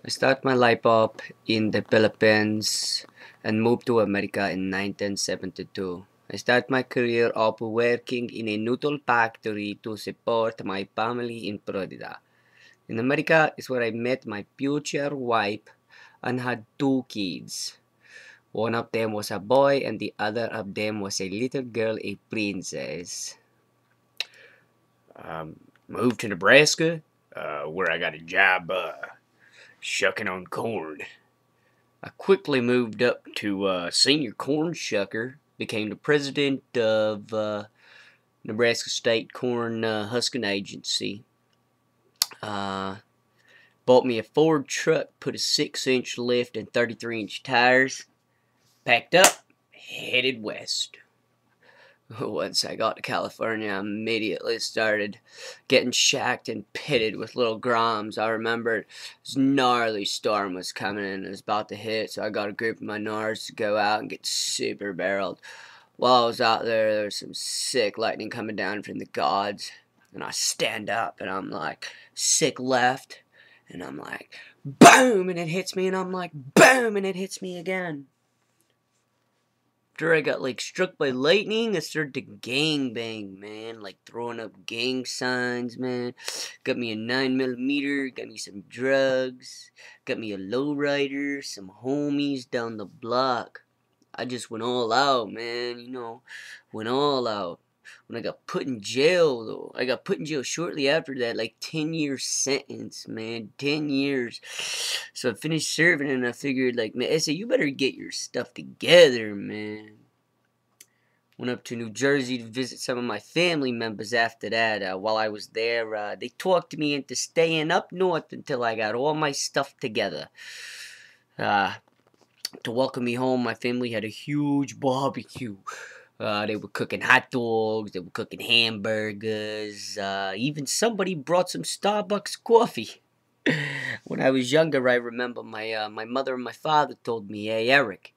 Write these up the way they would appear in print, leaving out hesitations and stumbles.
I started my life up in the Philippines and moved to America in 1972. I started my career off working in a noodle factory to support my family in Florida. In America is where I met my future wife and had two kids. One of them was a boy and the other of them was a little girl, a princess. Um, Moved to Nebraska, where I got a job shucking on corn. I quickly moved up to senior corn shucker, became the president of Nebraska State Corn Husking Agency. Uh, Bought me a Ford truck, put a 6-inch lift and 33-inch tires, packed up, headed west. Once I got to California, I immediately started getting shacked and pitted with little groms. I remember this gnarly storm was coming and it was about to hit, so I got a group of my Nars to go out and get super barreled. While I was out there was some sick lightning coming down from the gods, and I stand up and I'm like, sick left, and I'm like, boom, and it hits me, and I'm like, boom, and it hits me again. After I got like struck by lightning, I started to gang bang, man. Like throwing up gang signs, man. Got me a 9mm, got me some drugs, got me a lowrider, some homies down the block. I just went all out, man. Went all out. When I got put in jail, though, I got put in jail shortly after that, like 10-year sentence, man, 10 years. So I finished serving, and I figured, like, man, I said, you better get your stuff together, man. Went up to New Jersey to visit some of my family members after that. While I was there, they talked me into staying up north until I got all my stuff together. To welcome me home, my family had a huge barbecue. They were cooking hot dogs, they were cooking hamburgers, even somebody brought some Starbucks coffee. When I was younger, I remember my mother and my father told me, "Hey, Eric,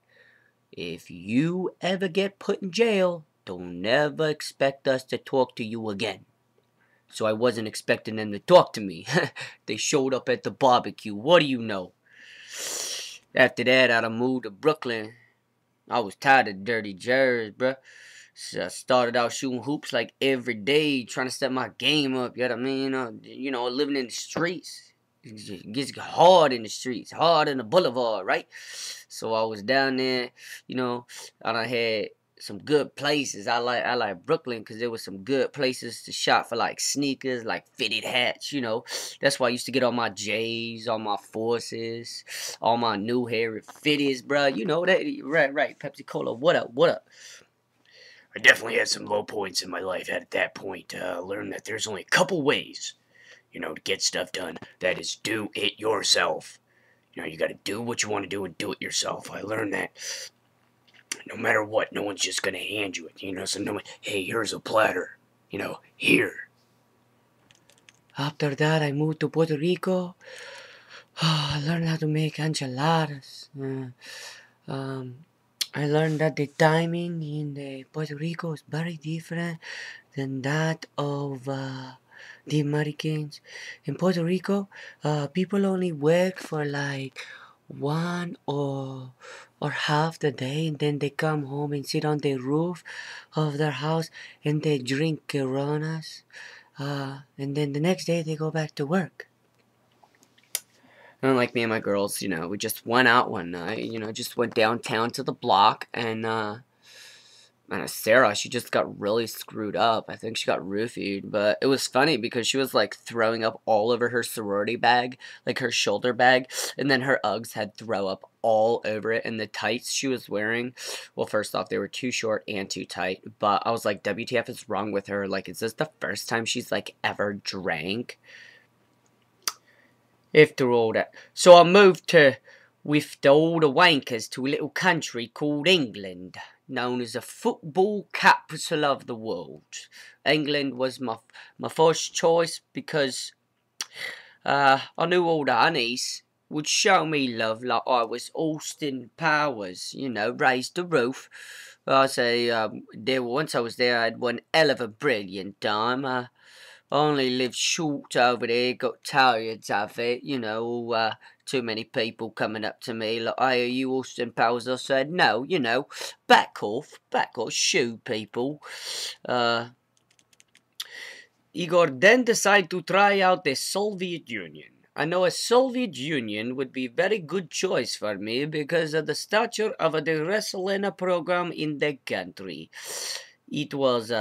if you ever get put in jail, don't ever expect us to talk to you again." So I wasn't expecting them to talk to me. They showed up at the barbecue. What do you know? After that, I'd moved to Brooklyn. I was tired of dirty jers, bruh. So I started out shooting hoops like every day, trying to step my game up. You know what I mean? Living in the streets. It gets hard in the streets, hard in the boulevard, right? So I was down there, and I had some good places. I like Brooklyn because there was some good places to shop for, like sneakers, like fitted hats. That's why I used to get all my J's, all my Forces, all my new hair fitties, bro. You know that, right? Pepsi Cola, what up? What up? I definitely had some low points in my life at that point. Learned that there's only a couple ways, to get stuff done. That is, do it yourself. You got to do what you want to do and do it yourself. I learned that no matter what, no one's just going to hand you it. So no one, hey, here's a platter. Here. After that, I moved to Puerto Rico. I learned how to make enchiladas. I learned that the timing in Puerto Rico is very different than that of the Americans. In Puerto Rico, people only work for like one or half the day, and then they come home and sit on the roof of their house and they drink Coronas, and then the next day they go back to work. And like me and my girls, we just went out one night, just went downtown to the block, and Sarah, she just got really screwed up. I think she got roofied, but it was funny because she was like throwing up all over her sorority bag, like her shoulder bag, and then her Uggs had throw up all over it, and the tights she was wearing, well, first off, they were too short and too tight, but I was like, WTF is wrong with her? Like, is this the first time she's like ever drank? After all that. So I moved with all the wankers to a little country called England, known as the football capital of the world. England was my first choice because I knew all the honeys would show me love like I was Austin Powers, raised the roof. I say, once I was there, I had one hell of a brilliant time. Only lived short over there, got tired of it, too many people coming up to me like, hey, are you Austin Powers? I said, no, back off, shoo people. Igor then decided to try out the Soviet Union. I know a Soviet Union would be a very good choice for me because of the stature of the wrestling program in the country. It was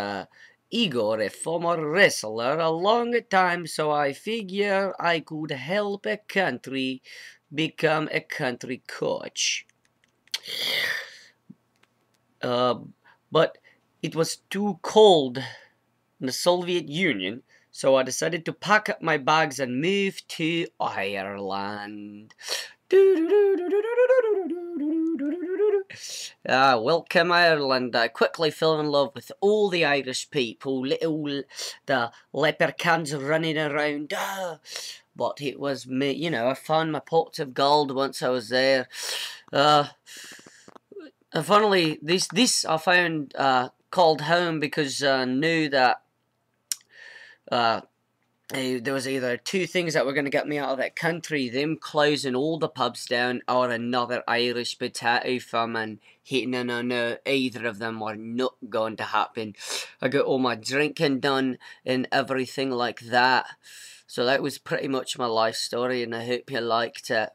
Igor, a former wrestler, a long time, so I figure I could help a country become a country coach. Uh, but it was too cold in the Soviet Union, so I decided to pack up my bags and move to Ireland. Welcome Ireland. I quickly fell in love with all the Irish people, the leprechauns running around. But it was me, I found my pots of gold once I was there. And finally, this I found called home because I knew that there was either two things that were going to get me out of that country: them closing all the pubs down, or another Irish potato famine hitting. And I know either of them were not going to happen. I got all my drinking done and everything like that. So that was pretty much my life story, and I hope you liked it.